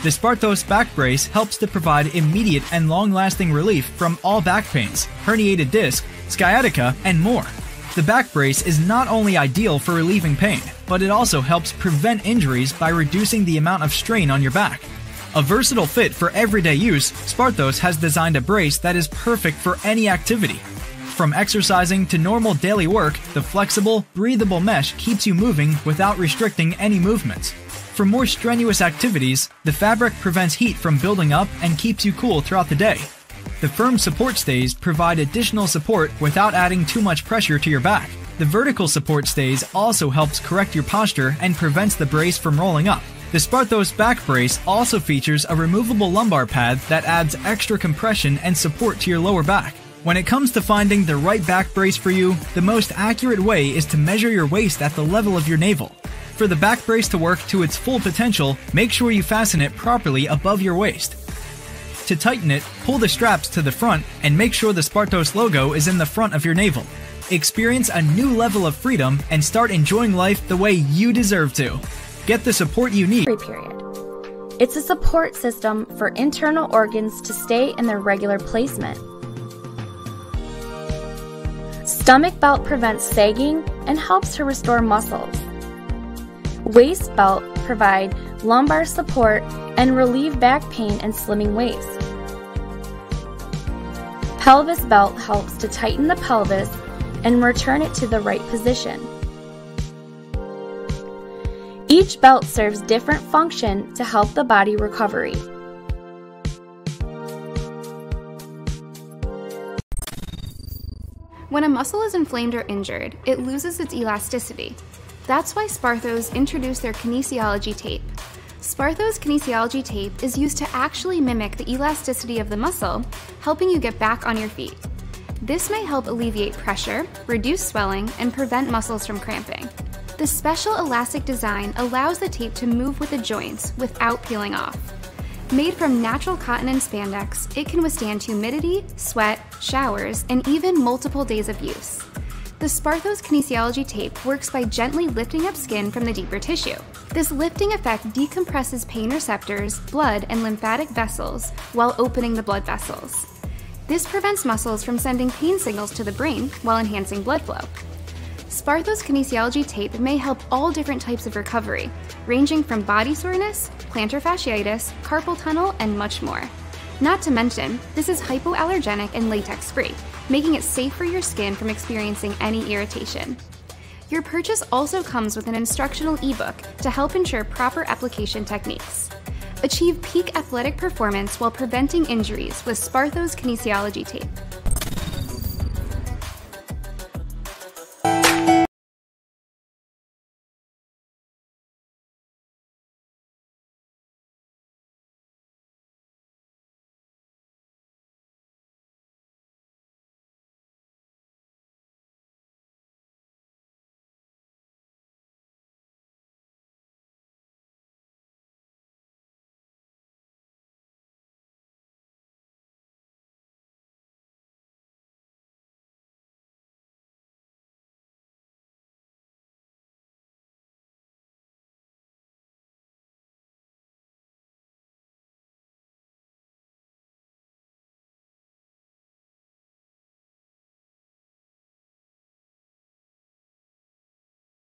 The Sparthos back brace helps to provide immediate and long-lasting relief from all back pains, herniated disc, sciatica, and more. The back brace is not only ideal for relieving pain, but it also helps prevent injuries by reducing the amount of strain on your back. A versatile fit for everyday use, Sparthos has designed a brace that is perfect for any activity. From exercising to normal daily work, the flexible, breathable mesh keeps you moving without restricting any movements. For more strenuous activities, the fabric prevents heat from building up and keeps you cool throughout the day. The firm support stays provide additional support without adding too much pressure to your back. The vertical support stays also helps correct your posture and prevents the brace from rolling up. The Sparthos back brace also features a removable lumbar pad that adds extra compression and support to your lower back. When it comes to finding the right back brace for you, the most accurate way is to measure your waist at the level of your navel. For the back brace to work to its full potential, make sure you fasten it properly above your waist. To tighten it, pull the straps to the front and make sure the Sparthos logo is in the front of your navel. Experience a new level of freedom and start enjoying life the way you deserve to. Get the support you need. Period. It's a support system for internal organs to stay in their regular placement. Stomach belt prevents sagging and helps to restore muscles. Waist belt provide lumbar support and relieve back pain and slimming waist. Pelvis belt helps to tighten the pelvis and return it to the right position. Each belt serves different function to help the body recovery. When a muscle is inflamed or injured, it loses its elasticity. That's why Sparthos introduced their kinesiology tape. Sparthos kinesiology tape is used to actually mimic the elasticity of the muscle, helping you get back on your feet. This may help alleviate pressure, reduce swelling, and prevent muscles from cramping. The special elastic design allows the tape to move with the joints without peeling off. Made from natural cotton and spandex, it can withstand humidity, sweat, showers, and even multiple days of use. The Sparthos kinesiology tape works by gently lifting up skin from the deeper tissue. This lifting effect decompresses pain receptors, blood, and lymphatic vessels while opening the blood vessels. This prevents muscles from sending pain signals to the brain while enhancing blood flow. Sparthos kinesiology tape may help all different types of recovery, ranging from body soreness, plantar fasciitis, carpal tunnel, and much more. Not to mention, this is hypoallergenic and latex-free, making it safe for your skin from experiencing any irritation. Your purchase also comes with an instructional ebook to help ensure proper application techniques. Achieve peak athletic performance while preventing injuries with Sparthos kinesiology tape.